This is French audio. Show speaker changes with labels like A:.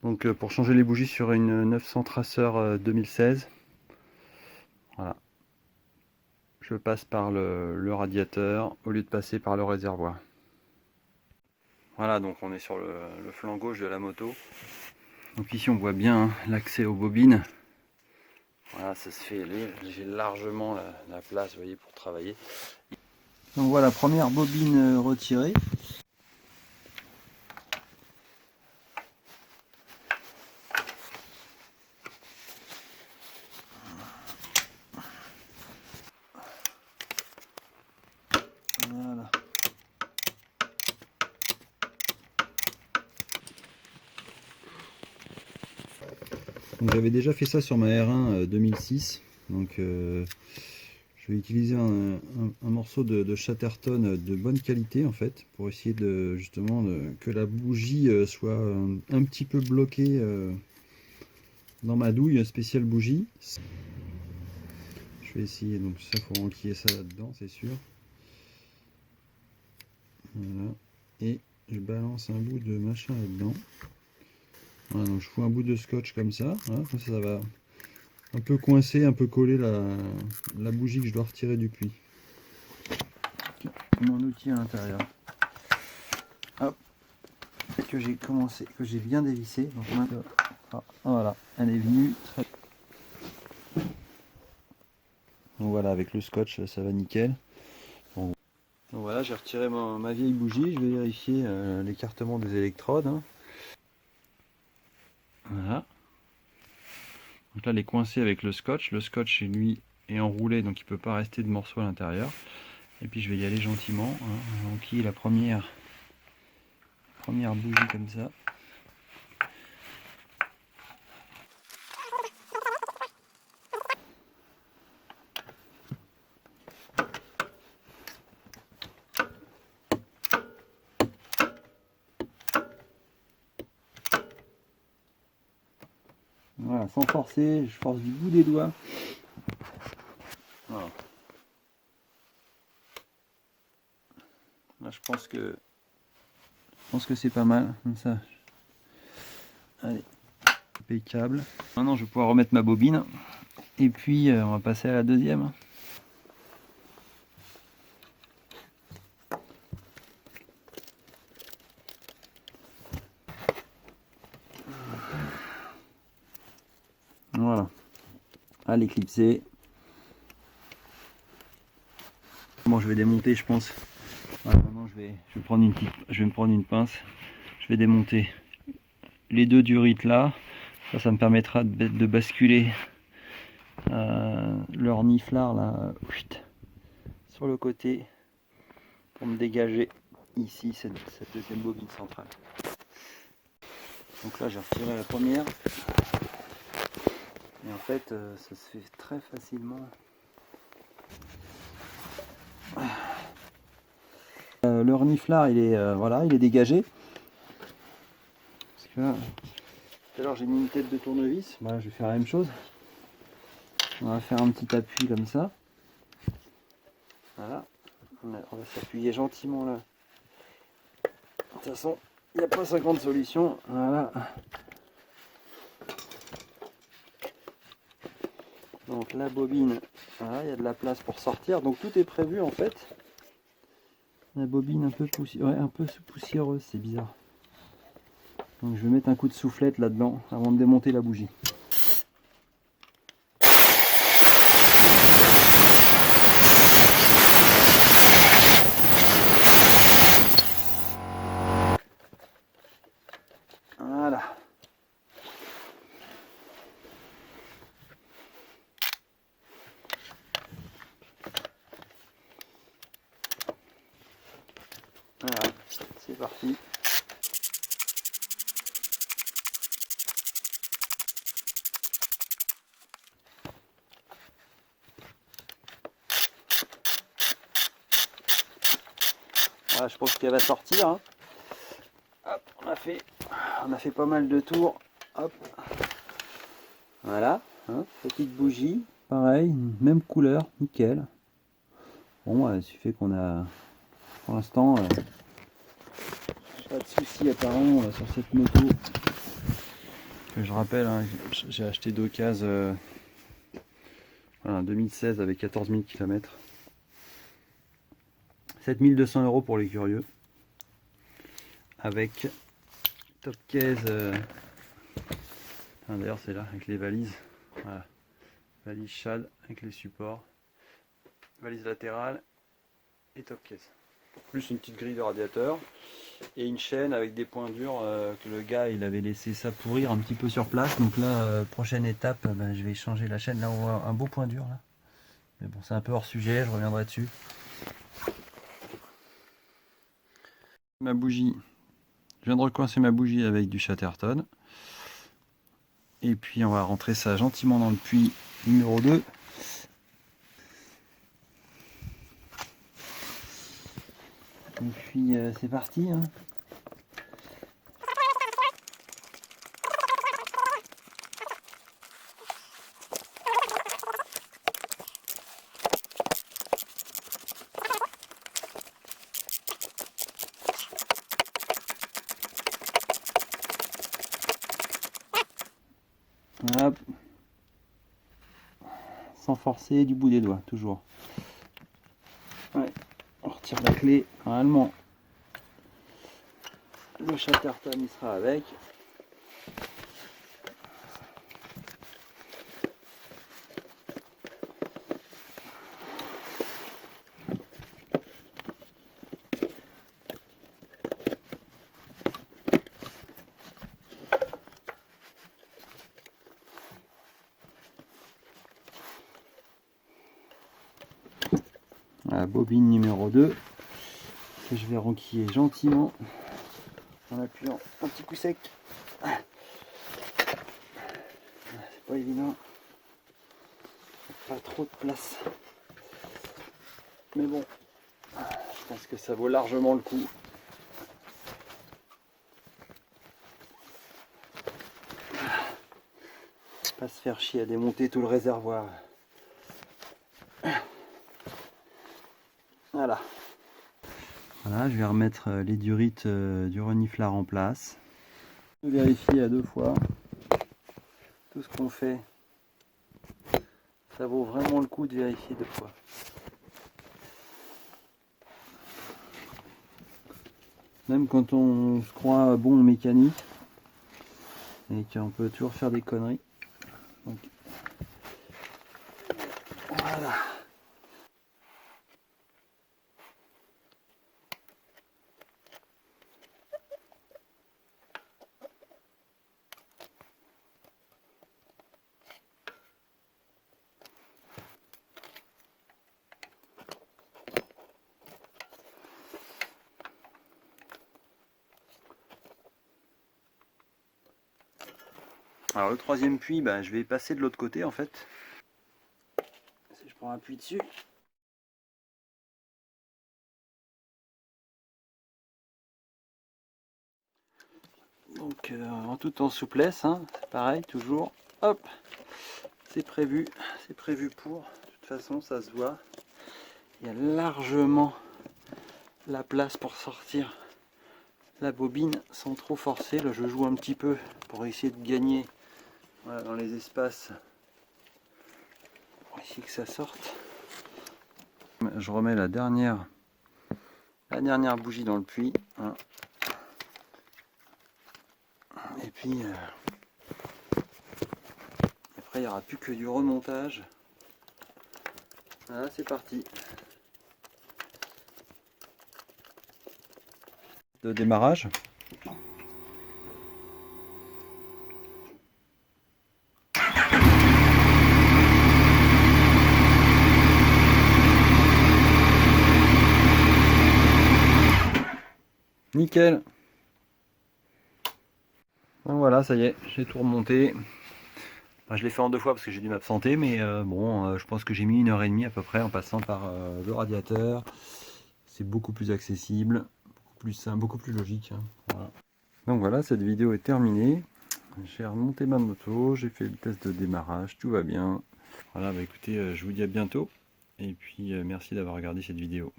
A: Donc pour changer les bougies sur une 900 Tracer 2016, voilà, je passe par le radiateur au lieu de passer par le réservoir. Voilà, donc on est sur le flanc gauche de la moto. Donc ici on voit bien hein, l'accès aux bobines. Voilà, ça se fait, j'ai largement la place, vous voyez, pour travailler. Donc voilà, première bobine retirée. Voilà. J'avais déjà fait ça sur ma R1 2006, donc je vais utiliser un morceau de Chatterton de bonne qualité en fait, pour essayer de justement que la bougie soit un petit peu bloquée dans ma douille spéciale bougie. Je vais essayer, donc ça faut enquiller ça là-dedans, c'est sûr. Voilà, et je balance un bout de machin là-dedans. Voilà, donc je fous un bout de scotch comme ça, voilà, comme ça va un peu coincer, un peu coller la bougie que je dois retirer du puits. Mon outil à l'intérieur. Hop, que j'ai commencé, que j'ai bien dévissé. Donc voilà, elle est venue très. Donc voilà, avec le scotch, ça va nickel. Donc voilà, j'ai retiré ma vieille bougie. Je vais vérifier l'écartement des électrodes. Hein. Voilà. Donc là, elle est coincée avec le scotch. Le scotch, lui, est enroulé, donc il ne peut pas rester de morceaux à l'intérieur. Et puis je vais y aller gentiment. Hein. Donc il y a la première bougie comme ça. Voilà, sans forcer, je force du bout des doigts. Voilà. Là, je pense que c'est pas mal, comme ça. Allez, impeccable. Maintenant, je vais pouvoir remettre ma bobine. Et puis, on va passer à la deuxième. Voilà. À l'éclipser. Bon, je vais démonter, je pense. Voilà, maintenant, je vais me prendre une pince. Je vais démonter les deux durites là. Ça me permettra de basculer leur niflard là sur le côté pour me dégager ici cette deuxième bobine centrale. Donc là, j'ai retiré la première. Et en fait, ça se fait très facilement. Le reniflard, il est dégagé. Parce que là, tout à l'heure, j'ai mis une tête de tournevis. Voilà, je vais faire la même chose. On va faire un petit appui comme ça. Voilà. On va s'appuyer gentiment là. De toute façon, il n'y a pas 50 solutions. Voilà. Donc la bobine, voilà, il y a de la place pour sortir. Donc tout est prévu en fait. La bobine un peu poussiéreuse, c'est bizarre. Donc je vais mettre un coup de soufflette là-dedans avant de démonter la bougie. Voilà. Voilà, c'est parti. Voilà, je pense qu'elle va sortir. Hein. Hop, on a fait pas mal de tours. Hop. Voilà, hein, petite bougie, pareil, même couleur, nickel. Bon, il suffit qu'on a, pour l'instant, pas de soucis apparents sur cette moto. Je rappelle, hein, j'ai acheté d'occasion voilà, 2016 avec 14 000 km. 7 200 € pour les curieux. Avec top case. D'ailleurs, c'est là avec les valises. Voilà. Valise Shad avec les supports. Valise latérale et top case. Plus une petite grille de radiateur. Et une chaîne avec des points durs que le gars il avait laissé ça pourrir un petit peu sur place. Donc là, prochaine étape, je vais changer la chaîne. Là on voit un beau point dur là. Mais bon, c'est un peu hors sujet, je reviendrai dessus. Ma bougie, je viens de recoincer ma bougie avec du Chatterton. Et puis on va rentrer ça gentiment dans le puits numéro 2. Et puis c'est parti. Hein. Hop. Sans forcer, du bout des doigts, toujours. Ouais. On retire la clé, normalement. Le Chatterton il sera avec. La bobine numéro 2 que je vais renquiller gentiment en appuyant un petit coup sec. C'est pas évident, pas trop de place, mais bon, je pense que ça vaut largement le coup. Pas se faire chier à démonter tout le réservoir. Voilà. Voilà, je vais remettre les durites du reniflard en place. Je vérifie à 2 fois. Tout ce qu'on fait, ça vaut vraiment le coup de vérifier 2 fois. Même quand on se croit bon en mécanique et qu'on peut toujours faire des conneries. Donc, voilà. Alors le troisième puits, je vais passer de l'autre côté en fait. Si je prends un puits dessus. Donc tout en souplesse, hein, c'est pareil, toujours. Hop, c'est prévu pour. De toute façon, ça se voit. Il y a largement la place pour sortir la bobine sans trop forcer. Là, je joue un petit peu pour essayer de gagner. Voilà, dans les espaces pour essayer que ça sorte. Je remets la dernière bougie dans le puits. Hein. Et puis après il n'y aura plus que du remontage. Voilà, c'est parti. De démarrage. Nickel. Donc voilà, ça y est, j'ai tout remonté. Enfin, je l'ai fait en 2 fois parce que j'ai dû m'absenter, mais je pense que j'ai mis 1h30 à peu près en passant par le radiateur. C'est beaucoup plus accessible, beaucoup plus simple, beaucoup plus logique. Hein. Voilà. Donc voilà, cette vidéo est terminée. J'ai remonté ma moto, j'ai fait le test de démarrage, tout va bien. Voilà, écoutez, je vous dis à bientôt. Et puis merci d'avoir regardé cette vidéo.